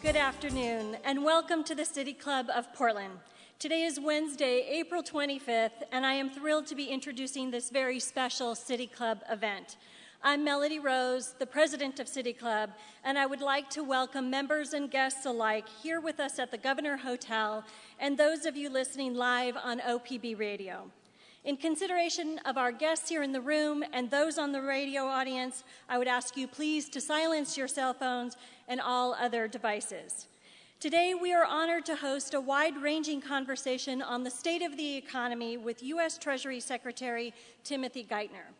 Good afternoon, and welcome to the City Club of Portland. Today is Wednesday, April 25th, and I am thrilled to be introducing this very special City Club event. I'm Melody Rose, the president of City Club, and I would like to welcome members and guests alike here with us at the Governor Hotel and those of you listening live on OPB Radio. In consideration of our guests here in the room and those on the radio audience, I would ask you please to silence your cell phones and all other devices. Today, we are honored to host a wide-ranging conversation on the state of the economy with U.S. Treasury Secretary Timothy Geithner.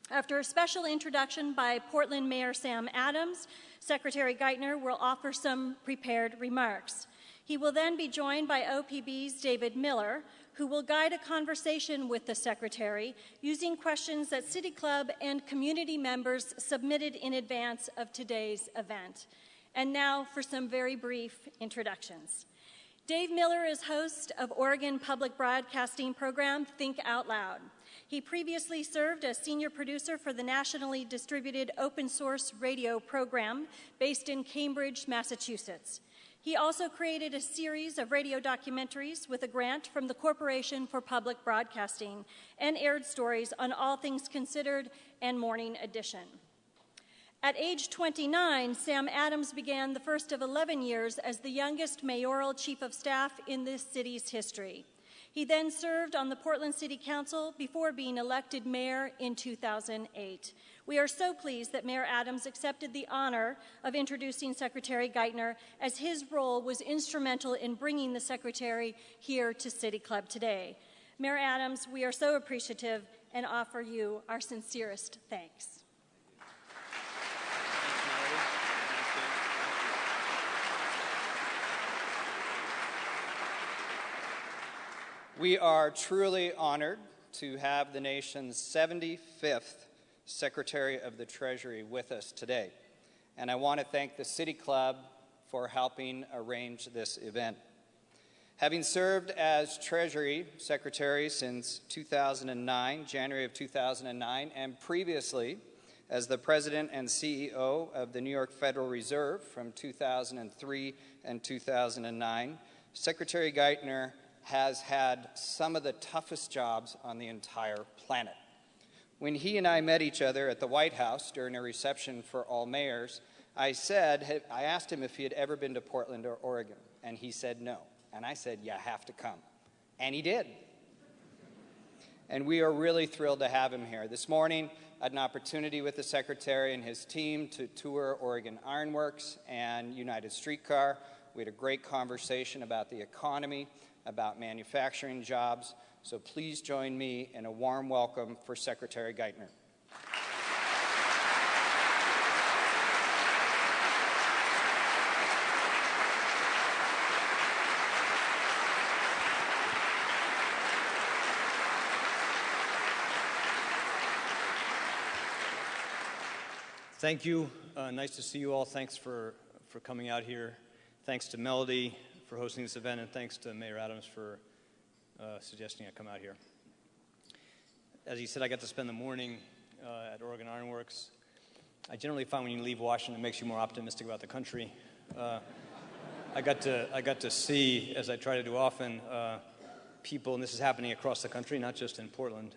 After a special introduction by Portland Mayor Sam Adams, Secretary Geithner will offer some prepared remarks. He will then be joined by OPB's David Miller, who will guide a conversation with the Secretary using questions that City Club and community members submitted in advance of today's event. And now for some very brief introductions. Dave Miller is host of Oregon Public Broadcasting program Think Out Loud. He previously served as senior producer for the nationally distributed open source radio program based in Cambridge, Massachusetts. He also created a series of radio documentaries with a grant from the Corporation for Public Broadcasting and aired stories on All Things Considered and Morning Edition. At age 29, Sam Adams began the first of 11 years as the youngest mayoral chief of staff in this city's history. He then served on the Portland City Council before being elected mayor in 2008. We are so pleased that Mayor Adams accepted the honor of introducing Secretary Geithner, as his role was instrumental in bringing the Secretary here to City Club today. Mayor Adams, we are so appreciative and offer you our sincerest thanks. We are truly honored to have the nation's 75th Secretary of the Treasury with us today, and I want to thank the City Club for helping arrange this event. Having served as Treasury Secretary since 2009, January of 2009, and previously as the President and CEO of the New York Federal Reserve from 2003 and 2009, Secretary Geithner has had some of the toughest jobs on the entire planet. When he and I met each other at the White House during a reception for all mayors, I asked him if he had ever been to Portland or Oregon, and he said no. And I said, you have to come. And he did. And we are really thrilled to have him here. This morning, I had an opportunity with the Secretary and his team to tour Oregon Iron Works and United Streetcar. We had a great conversation about the economy, about manufacturing jobs. So please join me in a warm welcome for Secretary Geithner. Thank you. Nice to see you all. Thanks for coming out here. Thanks to Melody for hosting this event, and thanks to Mayor Adams for suggesting I come out here. As he said, I got to spend the morning at Oregon Iron Works. I generally find when you leave Washington, it makes you more optimistic about the country. I got to see, as I try to do often, people, and this is happening across the country, not just in Portland,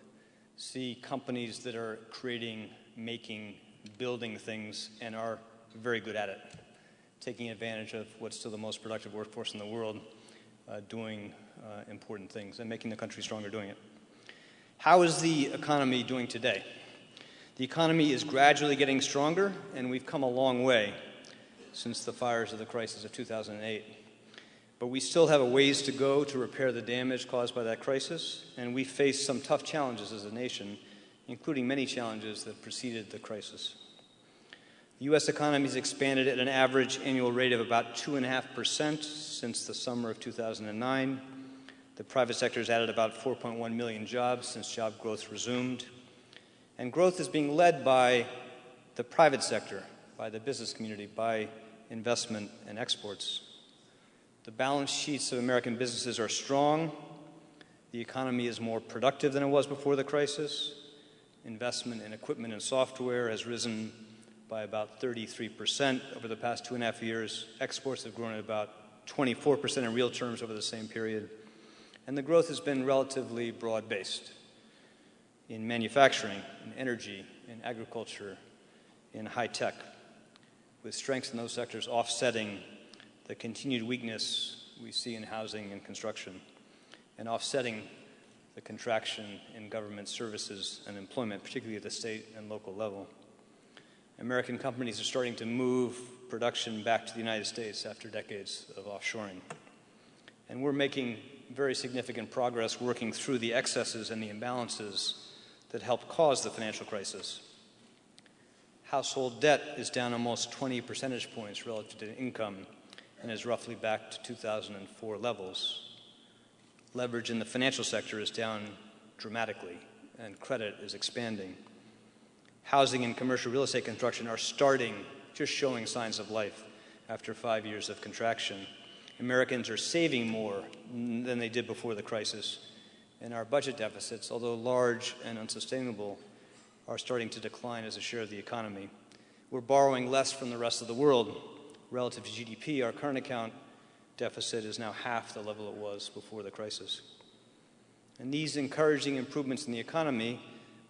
see companies that are creating, making, building things, and are very good at it, taking advantage of what's still the most productive workforce in the world, doing important things and making the country stronger doing it. How is the economy doing today? The economy is gradually getting stronger, and we've come a long way since the fires of the crisis of 2008. But we still have a ways to go to repair the damage caused by that crisis, and we face some tough challenges as a nation, including many challenges that preceded the crisis. The U.S. economy has expanded at an average annual rate of about 2.5% since the summer of 2009. The private sector has added about 4.1 million jobs since job growth resumed. And growth is being led by the private sector, by the business community, by investment and exports. The balance sheets of American businesses are strong. The economy is more productive than it was before the crisis. Investment in equipment and software has risen by by about 33% over the past 2.5 years. Exports have grown at about 24% in real terms over the same period. And the growth has been relatively broad-based in manufacturing, in energy, in agriculture, in high tech, with strengths in those sectors offsetting the continued weakness we see in housing and construction, and offsetting the contraction in government services and employment, particularly at the state and local level. American companies are starting to move production back to the United States after decades of offshoring. And we're making very significant progress working through the excesses and the imbalances that helped cause the financial crisis. Household debt is down almost 20 percentage points relative to income and is roughly back to 2004 levels. Leverage in the financial sector is down dramatically, and credit is expanding. Housing and commercial real estate construction are just showing signs of life after 5 years of contraction. Americans are saving more than they did before the crisis, and our budget deficits, although large and unsustainable, are starting to decline as a share of the economy. We're borrowing less from the rest of the world. Relative to GDP, our current account deficit is now half the level it was before the crisis. And these encouraging improvements in the economy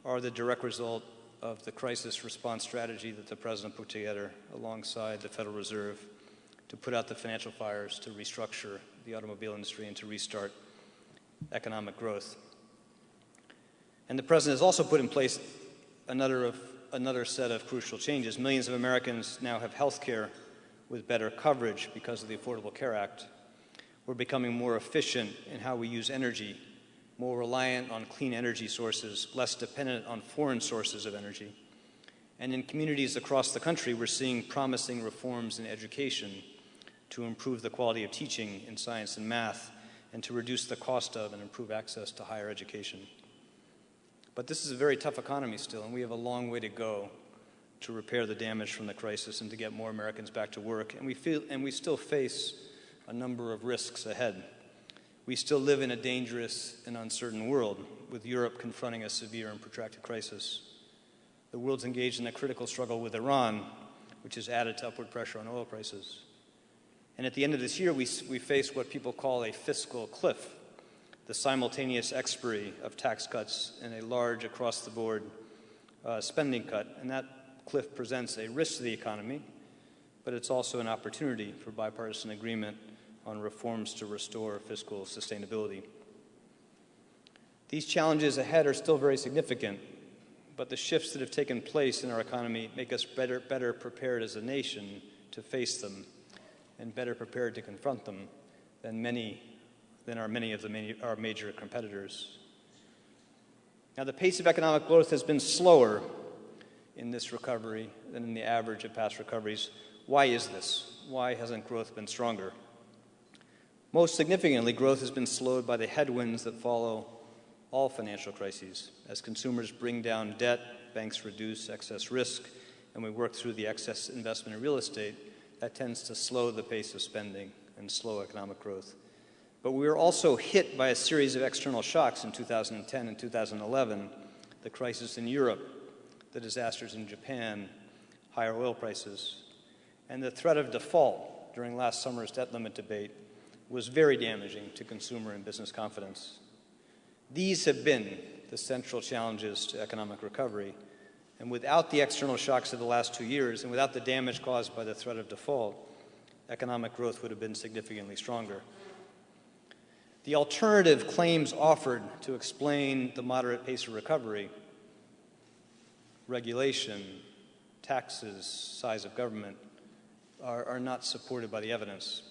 are the direct result of the crisis response strategy that the President put together alongside the Federal Reserve to put out the financial fires, to restructure the automobile industry, and to restart economic growth. And the President has also put in place another set of crucial changes. Millions of Americans now have health care with better coverage because of the Affordable Care Act. We're becoming more efficient in how we use energy, more reliant on clean energy sources, less dependent on foreign sources of energy. And in communities across the country, we're seeing promising reforms in education to improve the quality of teaching in science and math, and to reduce the cost of and improve access to higher education. But this is a very tough economy still, and we have a long way to go to repair the damage from the crisis and to get more Americans back to work. And we still face a number of risks ahead. We still live in a dangerous and uncertain world, with Europe confronting a severe and protracted crisis. The world's engaged in a critical struggle with Iran, which has added to upward pressure on oil prices. And at the end of this year, we face what people call a fiscal cliff, the simultaneous expiry of tax cuts and a large across-the-board spending cut. And that cliff presents a risk to the economy, but it's also an opportunity for bipartisan agreement on reforms to restore fiscal sustainability. These challenges ahead are still very significant, but the shifts that have taken place in our economy make us better prepared as a nation to face them, and better prepared to confront them than many of our major competitors. Now, the pace of economic growth has been slower in this recovery than in the average of past recoveries. Why is this? Why hasn't growth been stronger? Most significantly, growth has been slowed by the headwinds that follow all financial crises. As consumers bring down debt, banks reduce excess risk, and we work through the excess investment in real estate, that tends to slow the pace of spending and slow economic growth. But we were also hit by a series of external shocks in 2010 and 2011, the crisis in Europe, the disasters in Japan, higher oil prices, and the threat of default during last summer's debt limit debate was very damaging to consumer and business confidence. These have been the central challenges to economic recovery, and without the external shocks of the last 2 years and without the damage caused by the threat of default, economic growth would have been significantly stronger. The alternative claims offered to explain the moderate pace of recovery, regulation, taxes, size of government, are not supported by the evidence.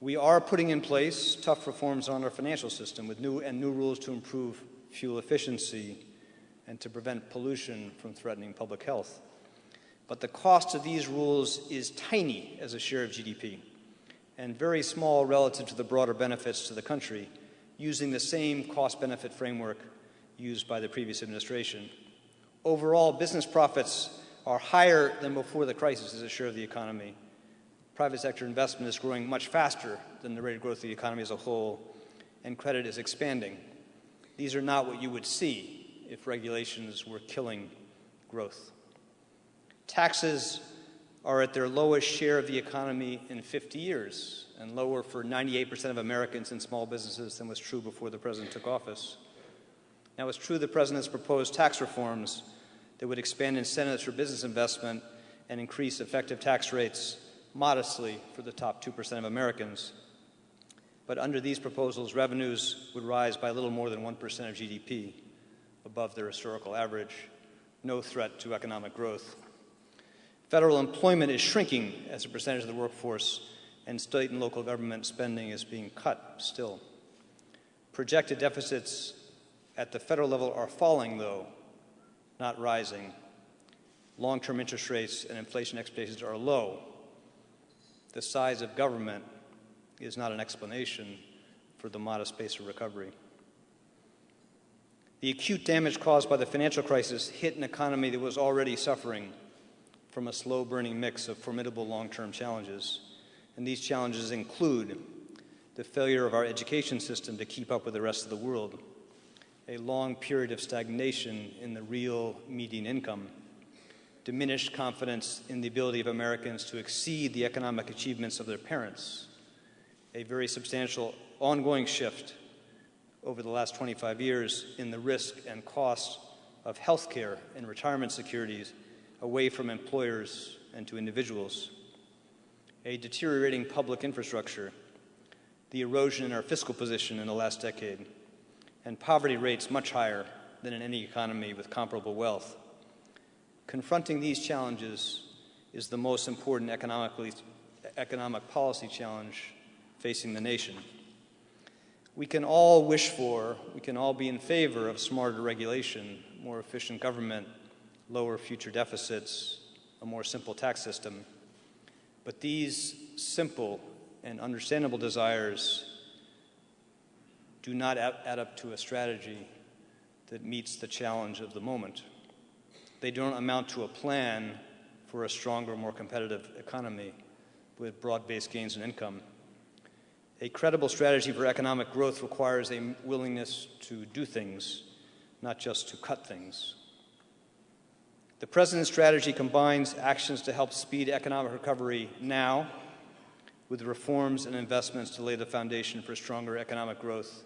We are putting in place tough reforms on our financial system with new rules to improve fuel efficiency and to prevent pollution from threatening public health. But the cost of these rules is tiny as a share of GDP and very small relative to the broader benefits to the country, using the same cost-benefit framework used by the previous administration. Overall, business profits are higher than before the crisis as a share of the economy. Private sector investment is growing much faster than the rate of growth of the economy as a whole, and credit is expanding. These are not what you would see if regulations were killing growth. Taxes are at their lowest share of the economy in 50 years, and lower for 98% of Americans and small businesses than was true before the president took office. Now, it's true the president has proposed tax reforms that would expand incentives for business investment and increase effective tax rates modestly for the top 2% of Americans. But under these proposals, revenues would rise by a little more than 1% of GDP, above their historical average, no threat to economic growth. Federal employment is shrinking as a percentage of the workforce, and state and local government spending is being cut still. Projected deficits at the federal level are falling, though, not rising. Long-term interest rates and inflation expectations are low. The size of government is not an explanation for the modest pace of recovery. The acute damage caused by the financial crisis hit an economy that was already suffering from a slow-burning mix of formidable long-term challenges. And these challenges include the failure of our education system to keep up with the rest of the world, a long period of stagnation in the real median income, diminished confidence in the ability of Americans to exceed the economic achievements of their parents, a very substantial ongoing shift over the last 25 years in the risk and cost of health care and retirement securities away from employers and to individuals, a deteriorating public infrastructure, the erosion in our fiscal position in the last decade, and poverty rates much higher than in any economy with comparable wealth. Confronting these challenges is the most important economic policy challenge facing the nation. We can all wish for, we can all be in favor of smarter regulation, more efficient government, lower future deficits, a more simple tax system. But these simple and understandable desires do not add up to a strategy that meets the challenge of the moment. They don't amount to a plan for a stronger, more competitive economy with broad-based gains in income. A credible strategy for economic growth requires a willingness to do things, not just to cut things. The President's strategy combines actions to help speed economic recovery now with reforms and investments to lay the foundation for stronger economic growth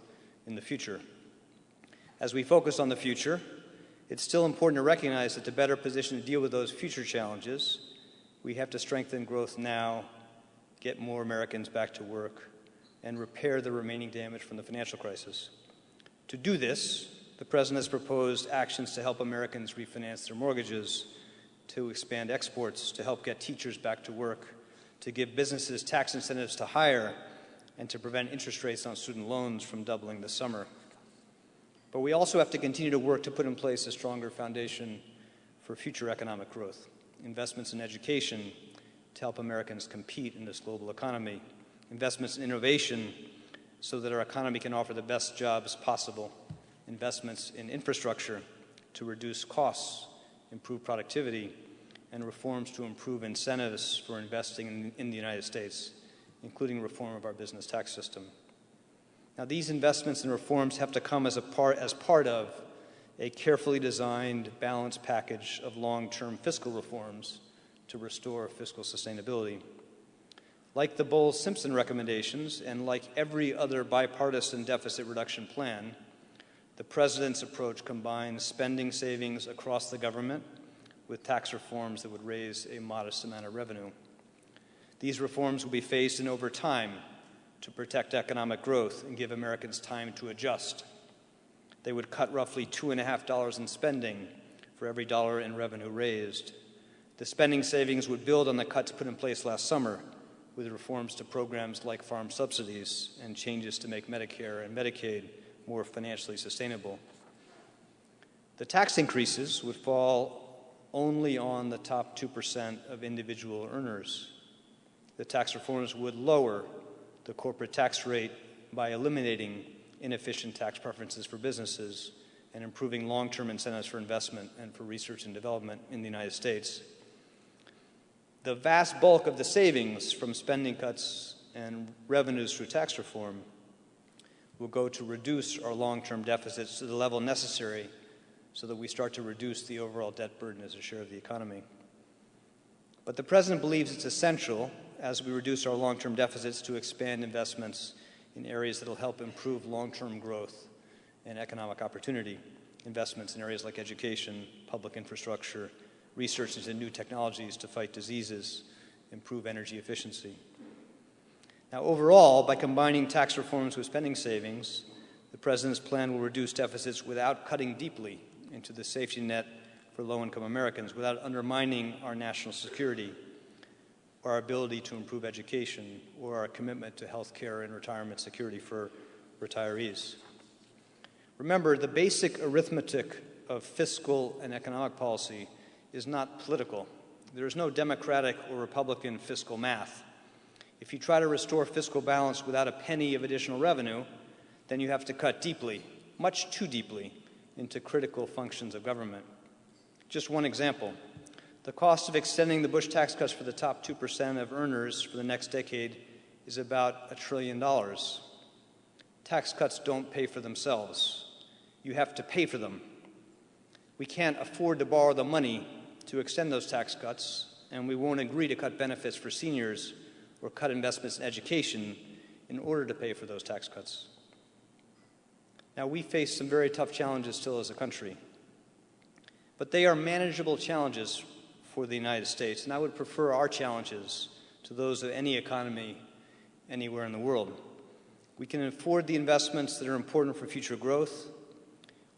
in the future. As we focus on the future, it's still important to recognize that to better position to deal with those future challenges, we have to strengthen growth now, get more Americans back to work, and repair the remaining damage from the financial crisis. To do this, the President has proposed actions to help Americans refinance their mortgages, to expand exports, to help get teachers back to work, to give businesses tax incentives to hire, and to prevent interest rates on student loans from doubling this summer. But we also have to continue to work to put in place a stronger foundation for future economic growth, investments in education to help Americans compete in this global economy, investments in innovation so that our economy can offer the best jobs possible, investments in infrastructure to reduce costs, improve productivity, and reforms to improve incentives for investing in the United States, including reform of our business tax system. Now, these investments and reforms have to come as part of a carefully designed, balanced package of long-term fiscal reforms to restore fiscal sustainability. Like the Bowles-Simpson recommendations, and like every other bipartisan deficit reduction plan, the President's approach combines spending savings across the government with tax reforms that would raise a modest amount of revenue. These reforms will be phased in over time to protect economic growth and give Americans time to adjust. They would cut roughly $2.50 in spending for every dollar in revenue raised. The spending savings would build on the cuts put in place last summer with reforms to programs like farm subsidies and changes to make Medicare and Medicaid more financially sustainable. The tax increases would fall only on the top 2% of individual earners. The tax reforms would lower the corporate tax rate by eliminating inefficient tax preferences for businesses and improving long-term incentives for investment and for research and development in the United States. The vast bulk of the savings from spending cuts and revenues through tax reform will go to reduce our long-term deficits to the level necessary so that we start to reduce the overall debt burden as a share of the economy. But the President believes it's essential, as we reduce our long-term deficits, to expand investments in areas that will help improve long-term growth and economic opportunity. Investments in areas like education, public infrastructure, research into new technologies to fight diseases, improve energy efficiency. Now, overall, by combining tax reforms with spending savings, the President's plan will reduce deficits without cutting deeply into the safety net for low-income Americans, without undermining our national security, or our ability to improve education, or our commitment to health care and retirement security for retirees. Remember, the basic arithmetic of fiscal and economic policy is not political. There is no Democratic or Republican fiscal math. If you try to restore fiscal balance without a penny of additional revenue, then you have to cut deeply, much too deeply, into critical functions of government. Just one example. The cost of extending the Bush tax cuts for the top 2% of earners for the next decade is about $1 trillion. Tax cuts don't pay for themselves. You have to pay for them. We can't afford to borrow the money to extend those tax cuts, and we won't agree to cut benefits for seniors or cut investments in education in order to pay for those tax cuts. Now, we face some very tough challenges still as a country, but they are manageable challenges for the United States, and I would prefer our challenges to those of any economy anywhere in the world. We can afford the investments that are important for future growth.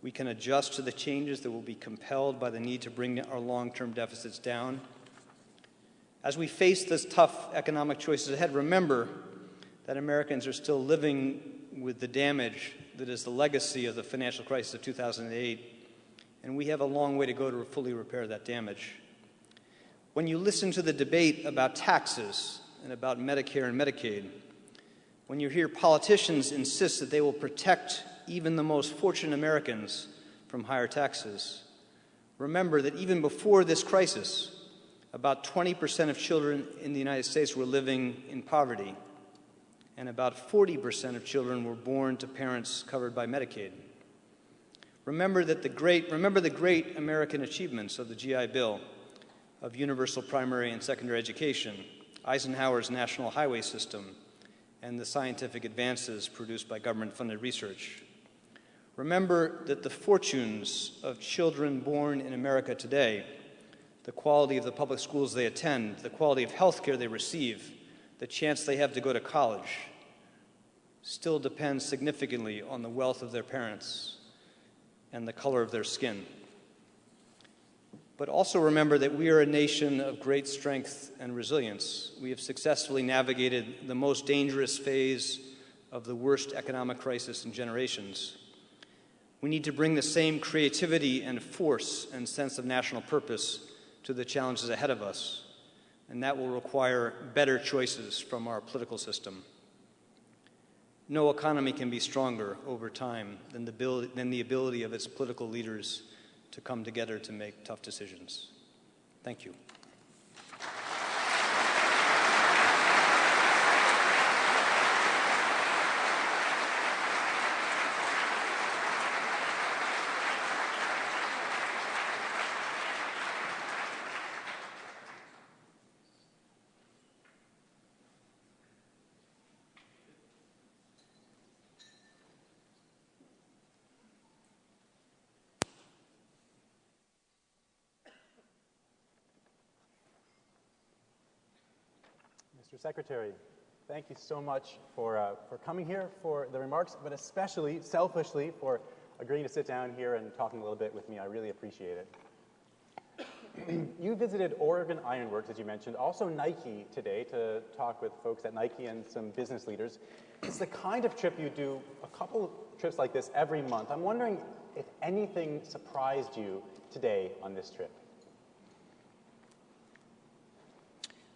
We can adjust to the changes that will be compelled by the need to bring our long-term deficits down. As we face this tough economic choices ahead, remember that Americans are still living with the damage that is the legacy of the financial crisis of 2008, and we have a long way to go to fully repair that damage. When you listen to the debate about taxes and about Medicare and Medicaid, when you hear politicians insist that they will protect even the most fortunate Americans from higher taxes, remember that even before this crisis, about 20% of children in the United States were living in poverty, and about 40% of children were born to parents covered by Medicaid. Remember the great American achievements of the GI Bill, of universal primary and secondary education, Eisenhower's national highway system, and the scientific advances produced by government-funded research. Remember that the fortunes of children born in America today, the quality of the public schools they attend, the quality of health care they receive, the chance they have to go to college, still depends significantly on the wealth of their parents and the color of their skin. But also remember that we are a nation of great strength and resilience. We have successfully navigated the most dangerous phase of the worst economic crisis in generations. We need to bring the same creativity and force and sense of national purpose to the challenges ahead of us, and that will require better choices from our political system. No economy can be stronger over time than the ability of its political leaders to come together to make tough decisions. Thank you. Mr. Secretary, thank you so much for coming here for the remarks, but especially, selfishly, for agreeing to sit down here and talking a little bit with me. I really appreciate it. You visited Oregon Iron Works, as you mentioned, also Nike today to talk with folks at Nike and some business leaders. It's the kind of trip you do, a couple trips like this every month. I'm wondering if anything surprised you today on this trip.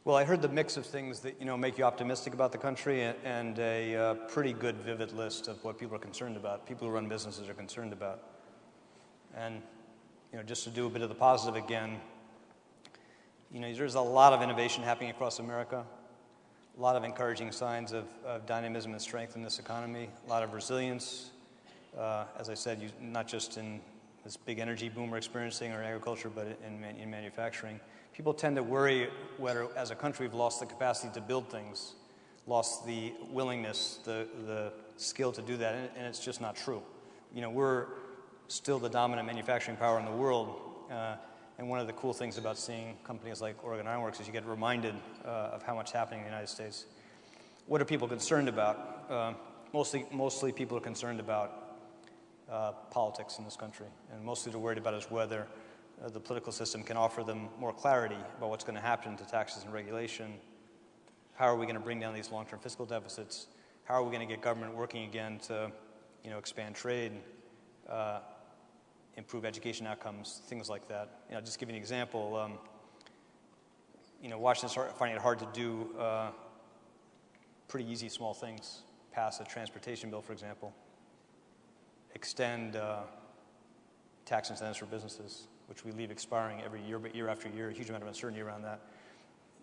Well, I heard the mix of things that, make you optimistic about the country and a pretty good, vivid list of what people are concerned about, people who run businesses are concerned about. And, just to do a bit of the positive again, there's a lot of innovation happening across America, a lot of encouraging signs of dynamism and strength in this economy, a lot of resilience, as I said, not just in this big energy boom we're experiencing or in agriculture, but in manufacturing. people tend to worry whether, as a country, we've lost the capacity to build things, lost the willingness, the skill to do that, and it's just not true. You know, we're still the dominant manufacturing power in the world, and one of the cool things about seeing companies like Oregon Iron Works is you get reminded of how much is happening in the United States. What are people concerned about? Mostly people are concerned about politics in this country, and mostly they're worried about is whether the political system can offer them more clarity about what's going to happen to taxes and regulation. How are we going to bring down these long-term fiscal deficits? How are we going to get government working again to, you know, expand trade, improve education outcomes, things like that. You know, just give you an example. You know, Washington's finding it hard to do pretty easy small things. Pass a transportation bill, for example. Extend tax incentives for businesses, which we leave expiring every year, but year after year, a huge amount of uncertainty around that.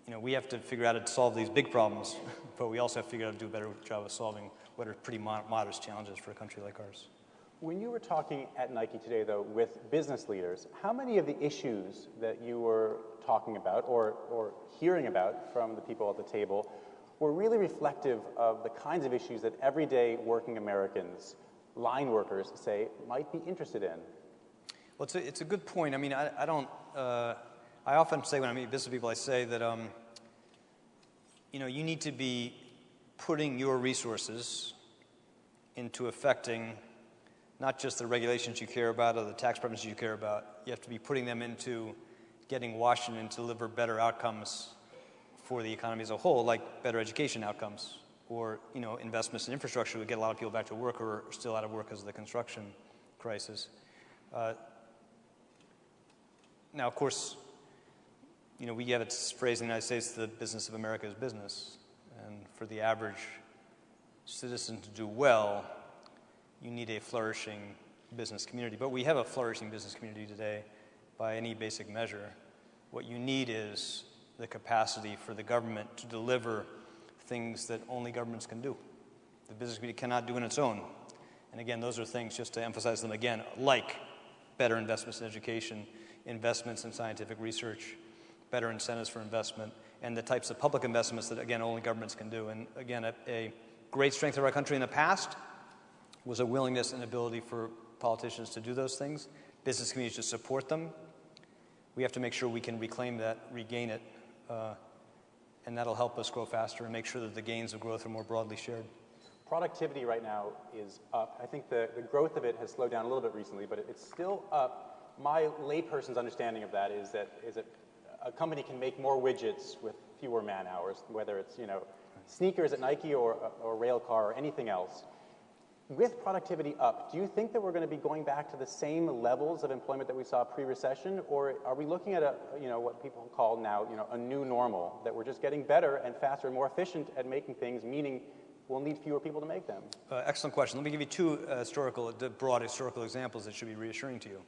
You know, we have to figure out how to solve these big problems, but we also have to figure out how to do a better job of solving what are pretty modest challenges for a country like ours. When you were talking at Nike today, though, with business leaders, how many of the issues that you were talking about or hearing about from the people at the table were really reflective of the kinds of issues that everyday working Americans, line workers, say, might be interested in? Well, it's a good point. I mean, I don't... I often say when I meet business people, I say that, you know, you need to be putting your resources into affecting not just the regulations you care about or the tax preferences you care about. You have to be putting them into getting Washington to deliver better outcomes for the economy as a whole, like better education outcomes or, you know, investments in infrastructure to get a lot of people back to work who are still out of work because of the construction crisis. Now, of course, you know, we have its phrase in the United States, the business of America is business. And for the average citizen to do well, you need a flourishing business community. But we have a flourishing business community today by any basic measure. What you need is the capacity for the government to deliver things that only governments can do. The business community cannot do on its own. And again, those are things, just to emphasize them again, like better investments in education, investments in scientific research, better incentives for investment, and the types of public investments that, again, only governments can do. And again, a great strength of our country in the past was a willingness and ability for politicians to do those things, business communities to support them. We have to make sure we can reclaim that, regain it, and that'll help us grow faster and make sure that the gains of growth are more broadly shared. Productivity right now is up. I think the growth of it has slowed down a little bit recently, but it's still up. My layperson's understanding of that is that a company can make more widgets with fewer man hours, whether it's, you know, sneakers at Nike or a rail car or anything else. With productivity up, do you think that we're going to be going back to the same levels of employment that we saw pre-recession, or are we looking at what people call now, a new normal, that we're just getting better and faster and more efficient at making things, meaning we'll need fewer people to make them? Excellent question. Let me give you two broad historical examples that should be reassuring to you.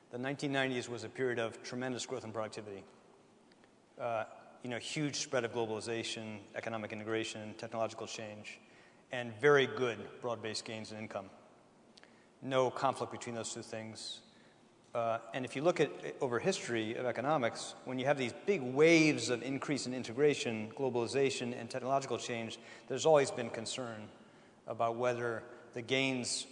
The 1990s was a period of tremendous growth in productivity. Huge spread of globalization, economic integration, technological change, and very good broad-based gains in income. No conflict between those two things. And if you look at over history of economics, when you have these big waves of increase in integration, globalization, and technological change, there's always been concern about whether the gains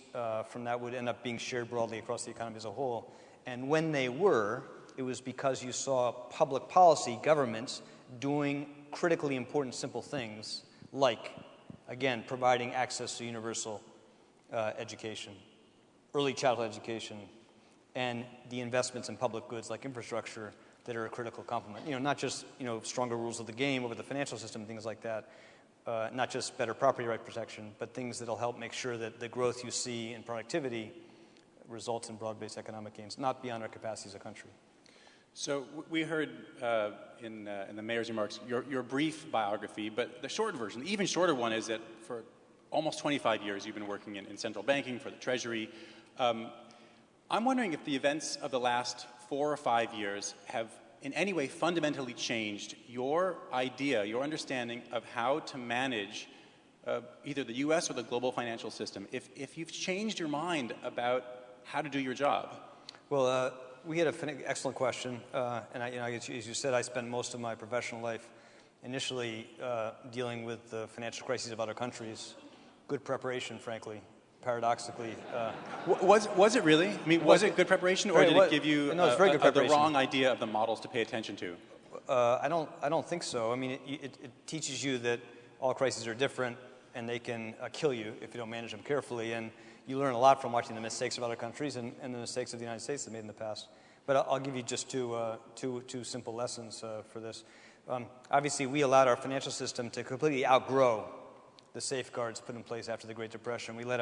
from that would end up being shared broadly across the economy as a whole. And when they were, it was because you saw public policy, governments, doing critically important simple things like, again, providing access to universal education, early childhood education, and the investments in public goods like infrastructure that are a critical complement. Not just, stronger rules of the game over the financial system, things like that, not just better property right protection, but things that'll help make sure that the growth you see in productivity results in broad-based economic gains, not beyond our capacity as a country. So we heard in the mayor's remarks your brief biography, but the short version, the even shorter one, is that for almost 25 years you've been working in central banking for the Treasury. I'm wondering if the events of the last 4 or 5 years have in any way fundamentally changed your idea, your understanding of how to manage either the U.S. or the global financial system, if you've changed your mind about how to do your job. Well, we had an excellent question, and as you said, I spent most of my professional life initially dealing with the financial crises of other countries. Good preparation, frankly, paradoxically. Was it really? I mean, was it good preparation, or did it give you no, it's very good the wrong idea of the models to pay attention to? I don't think so. I mean, it teaches you that all crises are different, and they can kill you if you don't manage them carefully. And you learn a lot from watching the mistakes of other countries and the mistakes of the United States that made in the past. But I'll give you just two simple lessons for this. Obviously, we allowed our financial system to completely outgrow the safeguards put in place after the Great Depression. We let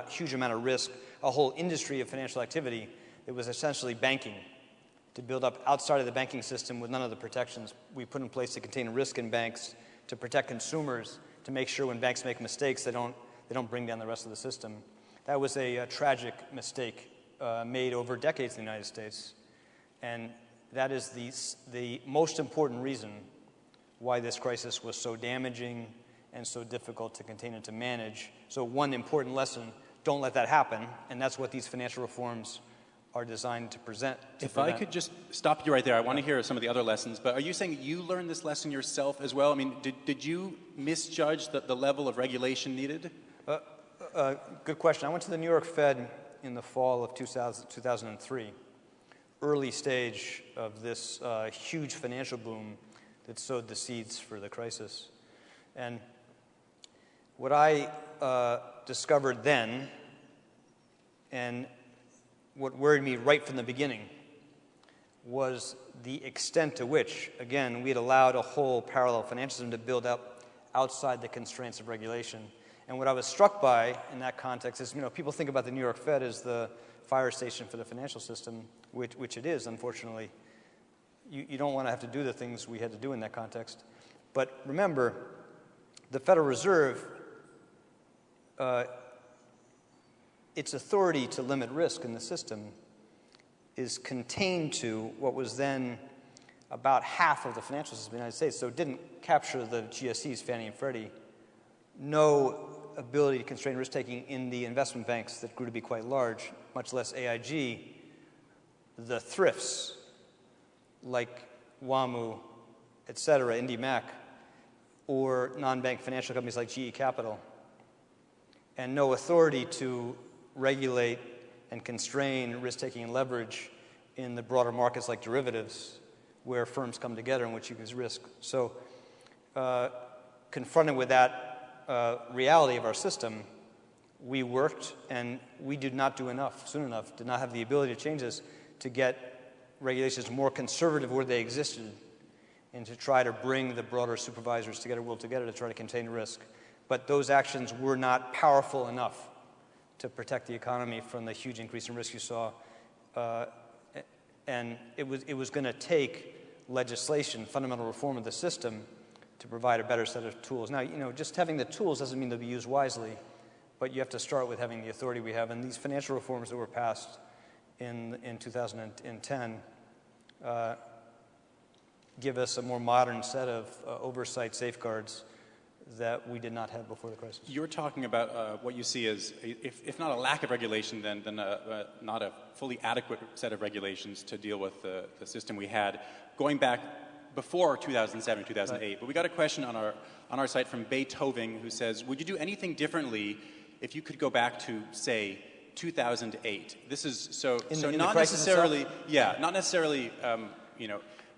huge amount of risk, a whole industry of financial activity that was essentially banking, to build up outside of the banking system with none of the protections we put in place to contain risk in banks, to protect consumers, to make sure when banks make mistakes they don't bring down the rest of the system. That was a tragic mistake made over decades in the United States, and that is the most important reason why this crisis was so damaging and so difficult to contain and to manage. So one important lesson, don't let that happen, and that's what these financial reforms are designed to prevent. If I could just stop you right there, I want to hear some of the other lessons, but are you saying you learned this lesson yourself as well? I mean, did you misjudge the level of regulation needed? Good question. I went to the New York Fed in the fall of 2003, early stage of this huge financial boom that sowed the seeds for the crisis. And what I discovered then, and what worried me right from the beginning, was the extent to which, again, we had allowed a whole parallel financial system to build up outside the constraints of regulation. And what I was struck by in that context is, people think about the New York Fed as the fire station for the financial system, which it is, unfortunately. You don't want to have to do the things we had to do in that context. But remember, the Federal Reserve, its authority to limit risk in the system is contained to what was then about half of the financial system of the United States. So it didn't capture the GSEs, Fannie and Freddie. No ability to constrain risk-taking in the investment banks that grew to be quite large, much less AIG. The thrifts, like WAMU, et cetera, IndyMac, or non-bank financial companies like GE Capital, and no authority to regulate and constrain risk-taking and leverage in the broader markets like derivatives, where firms come together in which you use risk. So confronted with that reality of our system, we worked, and we did not do enough soon enough, did not have the ability to change this, to get regulations more conservative where they existed, and to try to bring the broader supervisors together, will together to try to contain risk. But those actions were not powerful enough to protect the economy from the huge increase in risk you saw. And it was going to take legislation, fundamental reform of the system, to provide a better set of tools. Now, just having the tools doesn't mean they'll be used wisely, but you have to start with having the authority we have. And these financial reforms that were passed in 2010 give us a more modern set of oversight safeguards that we did not have before the crisis. You're talking about what you see as, if not a lack of regulation, then not a fully adequate set of regulations to deal with the system we had going back before 2007, 2008. Right. But we got a question on our site from Beethoven, who says, would you do anything differently if you could go back to, say, 2008? This is not necessarily, not necessarily,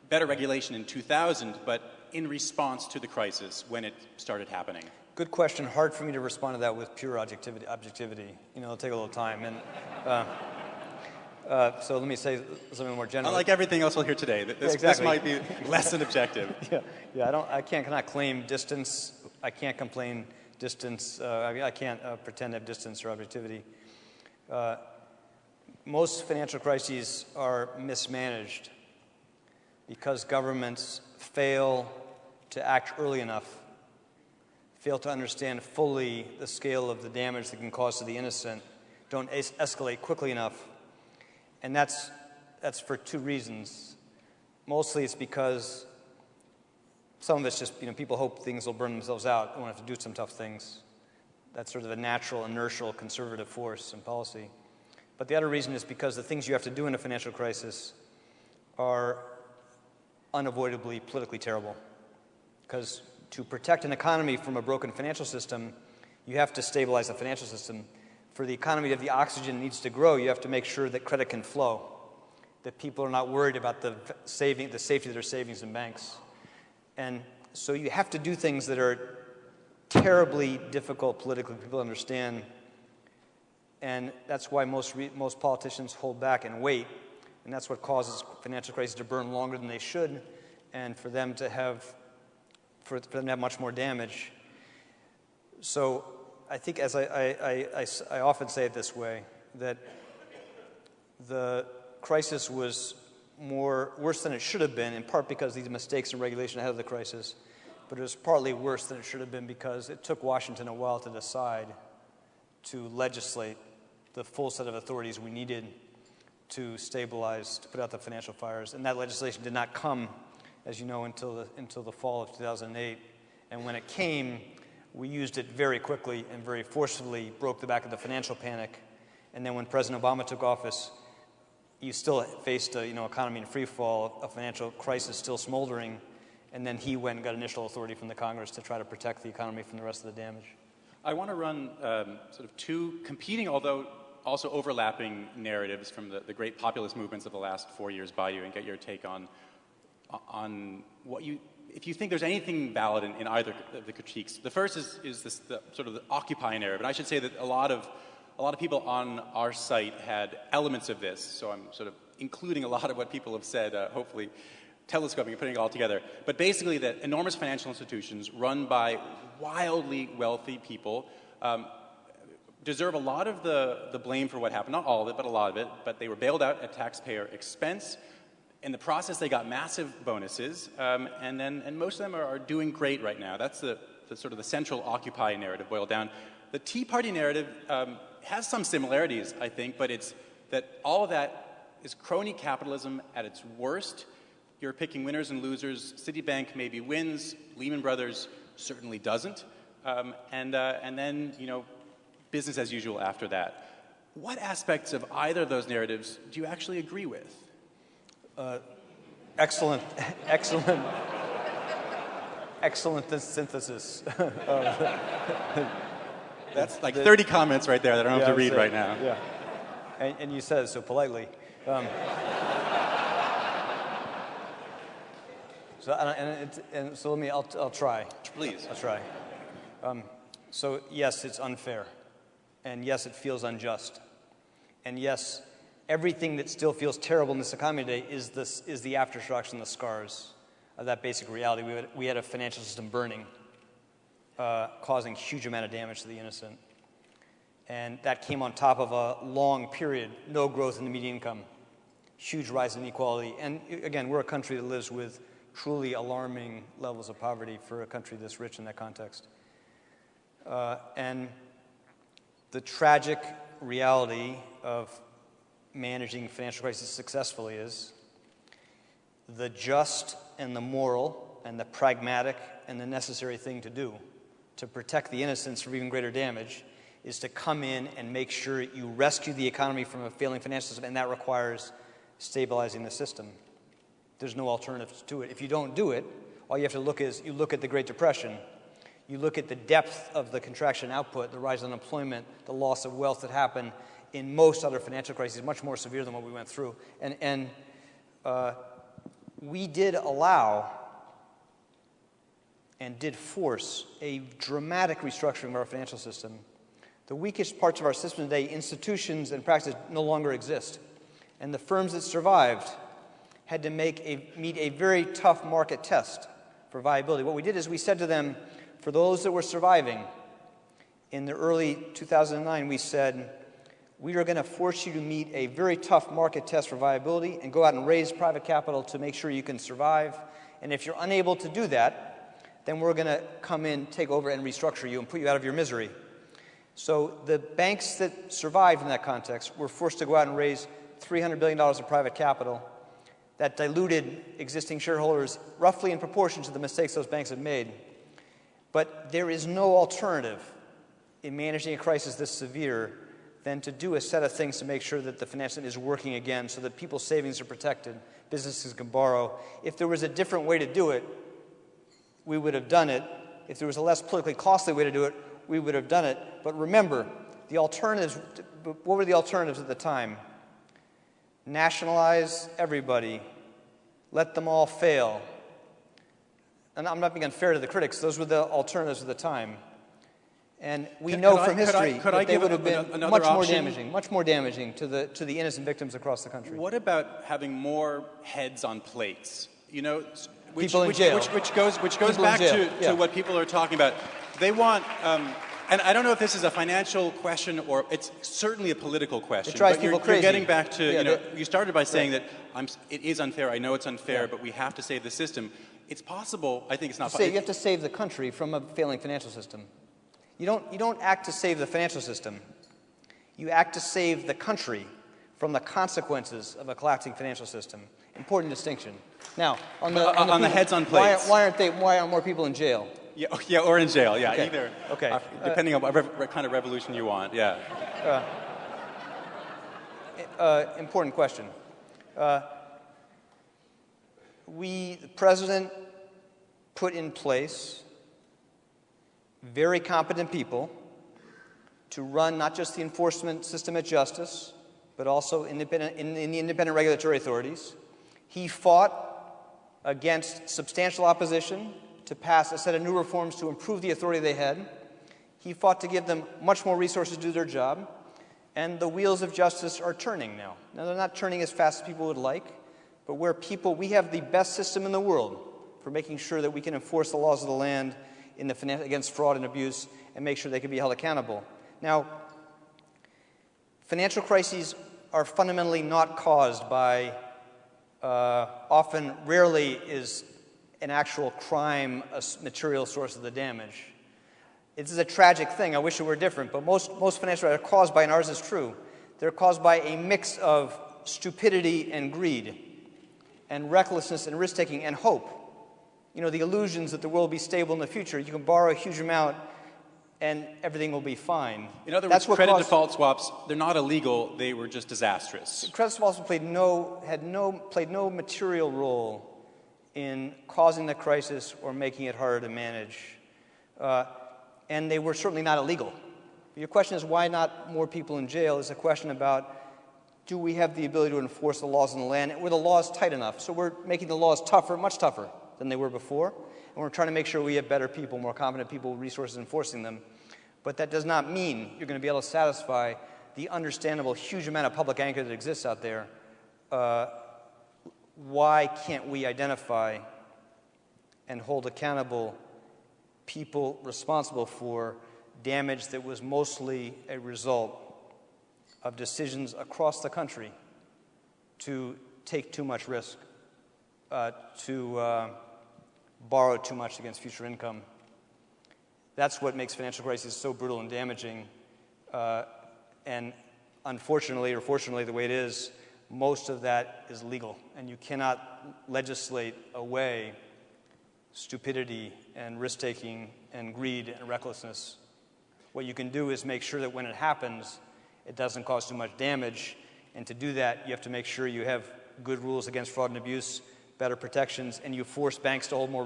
better regulation in 2000, but in response to the crisis when it started happening. Good question. Hard for me to respond to that with pure objectivity. It'll take a little time. And so let me say something more general. Unlike everything else we'll hear today, this might be less than objective. I cannot claim distance. I can't complain distance. I can't pretend to have distance or objectivity. Most financial crises are mismanaged because governments fail to act early enough, fail to understand fully the scale of the damage they can cause to the innocent, don't escalate quickly enough. And that's for two reasons. Mostly it's because some of it's just, people hope things will burn themselves out. They won't have to do some tough things. That's sort of a natural, inertial, conservative force in policy. But the other reason is because the things you have to do in a financial crisis are unavoidably politically terrible. Because to protect an economy from a broken financial system, you have to stabilize the financial system. For the economy to have the oxygen it needs to grow, you have to make sure that credit can flow, that people are not worried about the safety of their savings in banks. And so you have to do things that are terribly difficult politically for people to understand. And that's why most politicians hold back and wait. And that's what causes financial crises to burn longer than they should, and for them to have much more damage. So I think, as I often say it this way, that the crisis was worse than it should have been, in part because of these mistakes in regulation ahead of the crisis, but it was partly worse than it should have been because it took Washington a while to decide to legislate the full set of authorities we needed to stabilize, to put out the financial fires. And that legislation did not come, as you know, until the fall of 2008. And when it came, we used it very quickly and very forcefully, broke the back of the financial panic. And then when President Obama took office, you still faced a economy in free fall, a financial crisis still smoldering, and then he went and got initial authority from the Congress to try to protect the economy from the rest of the damage. I want to run sort of two competing, although also overlapping narratives from the great populist movements of the last 4 years by you, and get your take on what if you think there's anything valid in either of the critiques. The first is this sort of the Occupy narrative, and I should say that a lot of people on our site had elements of this, so I'm sort of including a lot of what people have said, hopefully telescoping and putting it all together. But basically that enormous financial institutions run by wildly wealthy people deserve a lot of the blame for what happened. Not all of it, but a lot of it. But they were bailed out at taxpayer expense. In the process, they got massive bonuses, and most of them are doing great right now. That's the sort of the central Occupy narrative boiled down. The Tea Party narrative has some similarities, I think, but it's that all of that is crony capitalism at its worst. You're picking winners and losers. Citibank maybe wins. Lehman Brothers certainly doesn't. And then, business as usual after that. What aspects of either of those narratives do you actually agree with? Excellent synthesis. That's like 30 comments right there that I don't have to read right now. Yeah, and you said it so politely. So I'll try. Please. I'll try. So yes, it's unfair, and yes, it feels unjust, and yes, everything that still feels terrible in this economy today is the aftershocks and the scars of that basic reality. We had a financial system burning, causing huge amount of damage to the innocent, and that came on top of a long period, no growth in the median income, huge rise in inequality, and again, we're a country that lives with truly alarming levels of poverty for a country this rich in that context. And the tragic reality of managing financial crisis successfully is the just and the moral and the pragmatic and the necessary thing to do to protect the innocents from even greater damage is to come in and make sure you rescue the economy from a failing financial system, and that requires stabilizing the system. There's no alternative to it. If you don't do it, all you have to look is, you look at the Great Depression, you look at the depth of the contraction output, the rise in unemployment, the loss of wealth that happened in most other financial crises, much more severe than what we went through. And we did allow and did force a dramatic restructuring of our financial system. The weakest parts of our system today, institutions and practice, no longer exist. And the firms that survived had to meet a very tough market test for viability. What we did is we said to them, for those that were surviving, in the early 2009, we said, we are going to force you to meet a very tough market test for viability and go out and raise private capital to make sure you can survive. And if you're unable to do that, then we're going to come in, take over, and restructure you and put you out of your misery. So the banks that survived in that context were forced to go out and raise $300 billion of private capital that diluted existing shareholders roughly in proportion to the mistakes those banks had made. But there is no alternative in managing a crisis this severe than to do a set of things to make sure that the financial system is working again so that people's savings are protected, businesses can borrow. If there was a different way to do it, we would have done it. If there was a less politically costly way to do it, we would have done it. But remember, the alternatives, what were the alternatives at the time? Nationalize everybody. Let them all fail. And I'm not being unfair to the critics. Those were the alternatives at the time. And we know from history that they would have been much more damaging to the innocent victims across the country. What about having more heads on plates? You know, which goes back to what people are talking about. They want, and I don't know if this is a financial question or it's certainly a political question. It drives but people crazy. You're getting back to, you started by saying that it is unfair. I know it's unfair, but we have to save the system. It's possible. I think it's not possible. You have to save the country from a failing financial system. You don't act to save the financial system. You act to save the country from the consequences of a collapsing financial system. Important distinction. Now, on the heads on plates. Why aren't more people in jail? Yeah, or in jail. Yeah, okay. Either. Okay. Depending on what kind of revolution you want. Yeah. Important question. The president put in place very competent people to run not just the enforcement system at justice, but also in the independent regulatory authorities. He fought against substantial opposition to pass a set of new reforms to improve the authority they had. He fought to give them much more resources to do their job. And the wheels of justice are turning now. Now, they're not turning as fast as people would like, but we have the best system in the world for making sure that we can enforce the laws of the land against fraud and abuse and make sure they can be held accountable. Now, financial crises are fundamentally not caused by, rarely is an actual crime a material source of the damage. This is a tragic thing. I wish it were different, but most financial crises are caused by, and ours is true, they're caused by a mix of stupidity and greed and recklessness and risk-taking and hope. You know, the illusions that the world will be stable in the future. You can borrow a huge amount and everything will be fine. In other words, credit default swaps, they're not illegal, they were just disastrous. Credit default swaps played no material role in causing the crisis or making it harder to manage. And they were certainly not illegal. Your question is why not more people in jail is a question about do we have the ability to enforce the laws in the land? Were the laws tight enough? So we're making the laws tougher, much tougher than they were before. And we're trying to make sure we have better people, more competent people, resources enforcing them. But that does not mean you're going to be able to satisfy the understandable huge amount of public anger that exists out there. Why can't we identify and hold accountable people responsible for damage that was mostly a result of decisions across the country to take too much risk, to borrow too much against future income? That's what makes financial crises so brutal and damaging. And unfortunately, or fortunately, the way it is, most of that is legal. And you cannot legislate away stupidity and risk-taking and greed and recklessness. What you can do is make sure that when it happens, it doesn't cause too much damage. And to do that, you have to make sure you have good rules against fraud and abuse, better protections, and you force banks to hold more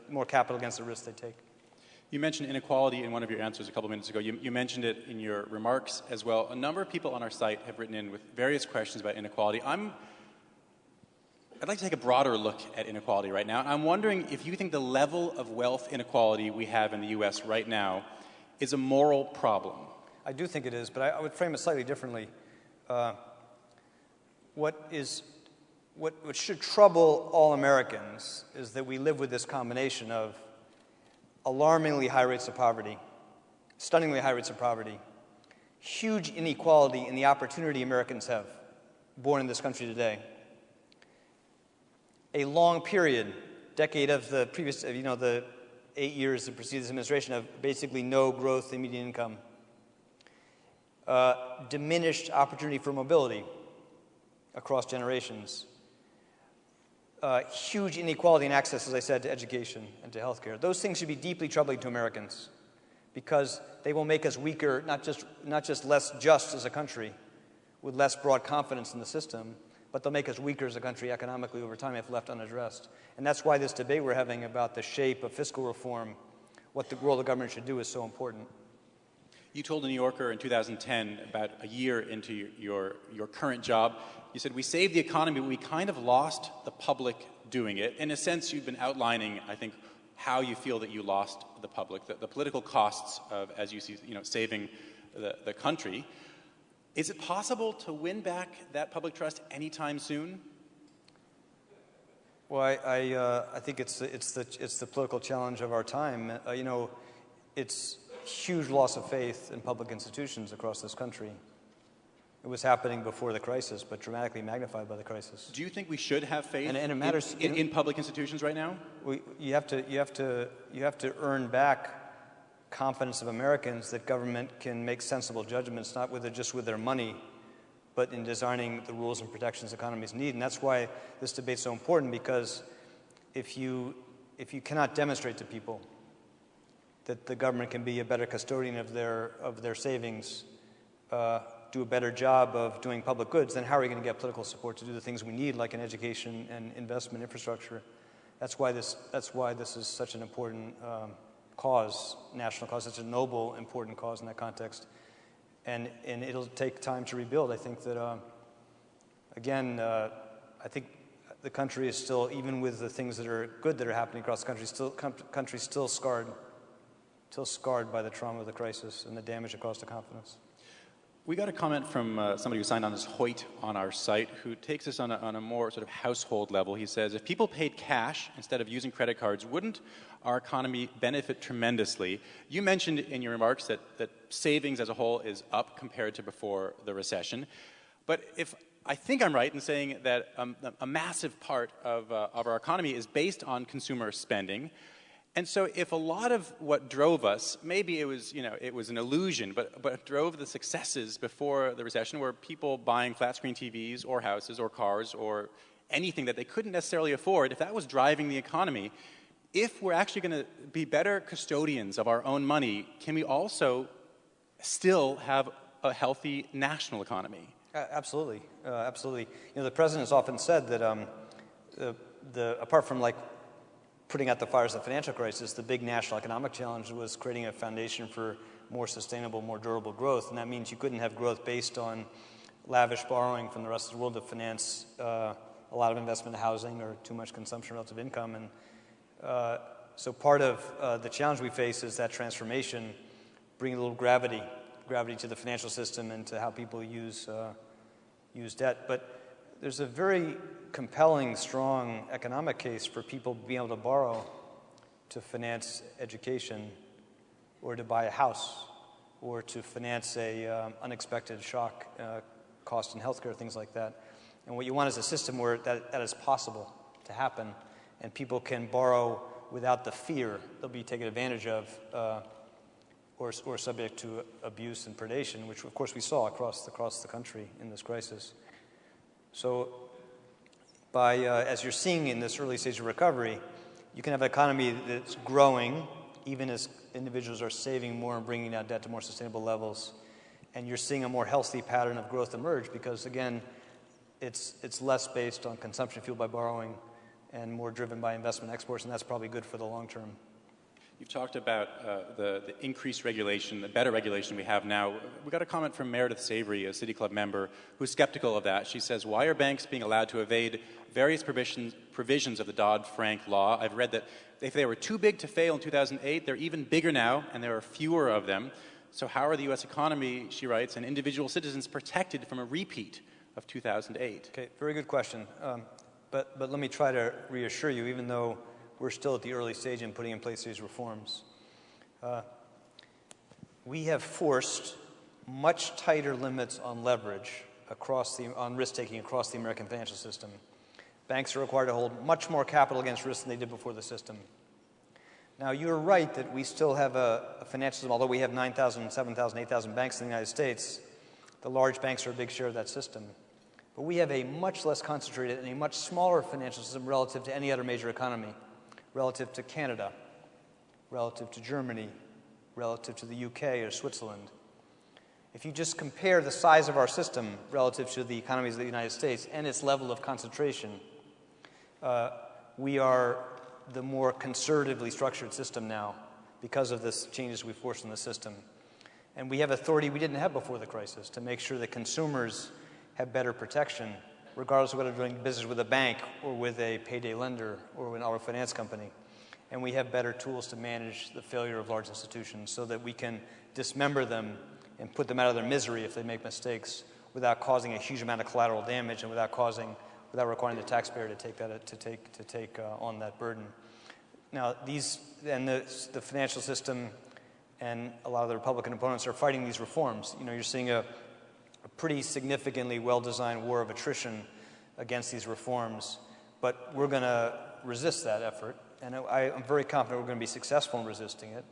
more capital against the risk they take. You mentioned inequality in one of your answers a couple minutes ago. You mentioned it in your remarks as well. A number of people on our site have written in with various questions about inequality. I'd like to take a broader look at inequality right now. I'm wondering if you think the level of wealth inequality we have in the U.S. right now is a moral problem. I do think it is, but I would frame it slightly differently. What should trouble all Americans is that we live with this combination of alarmingly high rates of poverty, stunningly high rates of poverty, huge inequality in the opportunity Americans have born in this country today, a long period, decade of the previous, the 8 years that preceded this administration of basically no growth in median income, diminished opportunity for mobility across generations, huge inequality in access, as I said, to education and to health care. Those things should be deeply troubling to Americans. because they will make us weaker, not just less just as a country, with less broad confidence in the system, but they'll make us weaker as a country economically over time if left unaddressed. And that's why this debate we're having about the shape of fiscal reform, what the role of government should do, is so important. You told the New Yorker in 2010, about a year into your current job, you said, we saved the economy, but we kind of lost the public doing it. In a sense, you've been outlining, I think, how you feel that you lost the public, the political costs of, as you see, saving the country. Is it possible to win back that public trust anytime soon? Well, I think it's the political challenge of our time. It's huge loss of faith in public institutions across this country. It was happening before the crisis, but dramatically magnified by the crisis. Do you think we should have faith and it matters, in public institutions right now? You have to earn back confidence of Americans that government can make sensible judgments, not just with their money, but in designing the rules and protections economies need. And that's why this debate's so important, because if you cannot demonstrate to people that the government can be a better custodian of their savings, do a better job of doing public goods, then how are we going to get political support to do the things we need, like in education and investment infrastructure? That's why this is such an important cause, national cause, such a noble, important cause in that context. And it'll take time to rebuild. I think that, I think the country is still, even with the things that are good that are happening across the country, still scarred by the trauma of the crisis and the damage it caused to confidence. We got a comment from somebody who signed on as Hoyt on our site, who takes us on a more sort of household level. He says, if people paid cash instead of using credit cards, wouldn't our economy benefit tremendously? You mentioned in your remarks that savings as a whole is up compared to before the recession. But if I think I'm right in saying that a massive part of our economy is based on consumer spending. And so if a lot of what drove us, maybe it was an illusion, but drove the successes before the recession were people buying flat-screen TVs or houses or cars or anything that they couldn't necessarily afford, if that was driving the economy, if we're actually going to be better custodians of our own money, can we also still have a healthy national economy? Absolutely. Absolutely. The president has often said that apart from putting out the fires of the financial crisis, the big national economic challenge was creating a foundation for more sustainable, more durable growth. And that means you couldn't have growth based on lavish borrowing from the rest of the world to finance a lot of investment in housing or too much consumption relative income. And so part of the challenge we face is that transformation, bringing a little gravity to the financial system and to how people use debt. But there's a very compelling, strong economic case for people being able to borrow to finance education or to buy a house or to finance a unexpected shock cost in healthcare, things like that. And what you want is a system where that is possible to happen and people can borrow without the fear they'll be taken advantage of or subject to abuse and predation, which of course we saw across the country in this crisis. So as you're seeing in this early stage of recovery, you can have an economy that's growing, even as individuals are saving more and bringing down debt to more sustainable levels. And you're seeing a more healthy pattern of growth emerge because, again, it's less based on consumption fueled by borrowing and more driven by investment exports, and that's probably good for the long term. You've talked about the increased regulation, the better regulation we have now. We got a comment from Meredith Savory, a City Club member, who's skeptical of that. She says, why are banks being allowed to evade various provisions of the Dodd-Frank law? I've read that if they were too big to fail in 2008, they're even bigger now, and there are fewer of them. So how are the U.S. economy, she writes, and individual citizens protected from a repeat of 2008? Okay, very good question. But let me try to reassure you, even though we're still at the early stage in putting in place these reforms. We have forced much tighter limits on leverage on risk-taking across the American financial system. Banks are required to hold much more capital against risk than they did before the system. Now, you're right that we still have a financial system, although we have 9,000, 7,000, 8,000 banks in the United States, the large banks are a big share of that system. But we have a much less concentrated and a much smaller financial system relative to any other major economy, relative to Canada, relative to Germany, relative to the UK or Switzerland. If you just compare the size of our system relative to the economies of the United States and its level of concentration, we are the more conservatively structured system now because of the changes we forced in the system. And we have authority we didn't have before the crisis to make sure that consumers have better protection, regardless of whether they're doing business with a bank or with a payday lender or an auto finance company. And we have better tools to manage the failure of large institutions so that we can dismember them and put them out of their misery if they make mistakes without causing a huge amount of collateral damage and without requiring the taxpayer to take on that burden. Now, the financial system and a lot of the Republican opponents are fighting these reforms. You know, you're seeing a pretty significantly well-designed war of attrition against these reforms, but we're going to resist that effort, and I'm very confident we're going to be successful in resisting it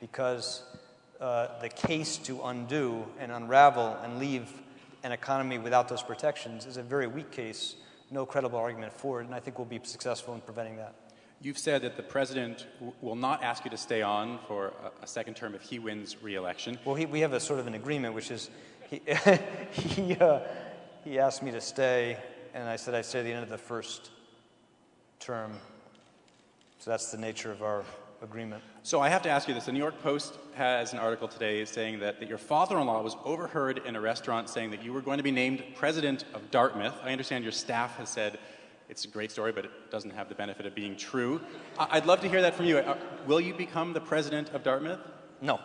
because the case to undo and unravel and leave an economy without those protections is a very weak case, no credible argument for it, and I think we'll be successful in preventing that. You've said that the president will not ask you to stay on for a second term if he wins re-election. Well, we have a sort of an agreement, which is he asked me to stay, and I said I'd stay at the end of the first term. So that's the nature of our agreement. So I have to ask you this. The New York Post has an article today saying that your father-in-law was overheard in a restaurant saying that you were going to be named president of Dartmouth. I understand your staff has said it's a great story, but it doesn't have the benefit of being true. I'd love to hear that from you. Will you become the president of Dartmouth? No.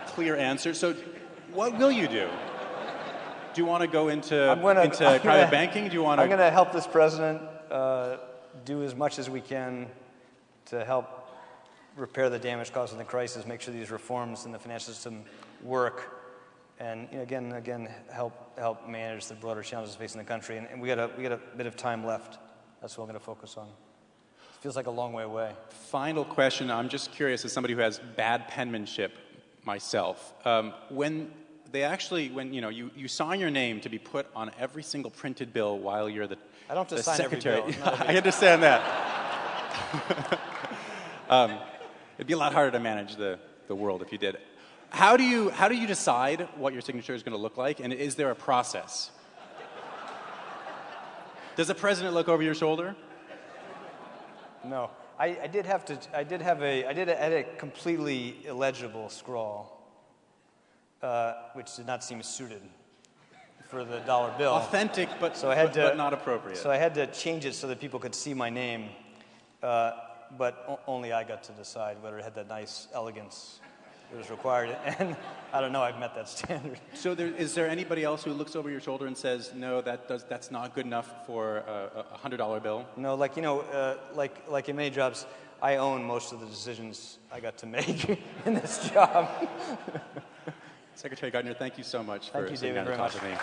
Clear answer. So what will you do? Do you want to go into private banking? Do you want to? I'm going to help this president do as much as we can to help repair the damage caused in the crisis, make sure these reforms in the financial system work, and again help manage the broader challenges facing the country. And we got a bit of time left. That's what I'm going to focus on. It feels like a long way away. Final question. I'm just curious, as somebody who has bad penmanship myself, when you sign your name to be put on every single printed bill while you're the I don't have to sign secretary. every bill. I understand that. It'd be a lot harder to manage the world if you did. How do you decide what your signature is going to look like, and is there a process? Does the president look over your shoulder? No, I had a completely illegible scrawl, which did not seem suited for the dollar bill. Authentic, but not appropriate. So I had to change it so that people could see my name, but only I got to decide whether it had that nice elegance that was required. And I don't know, I've met that standard. So is there anybody else who looks over your shoulder and says, no, that's not good enough for a $100 bill? No, like in many jobs, I own most of the decisions I got to make in this job. Secretary Geithner, thank you so much for sitting down to talk with me.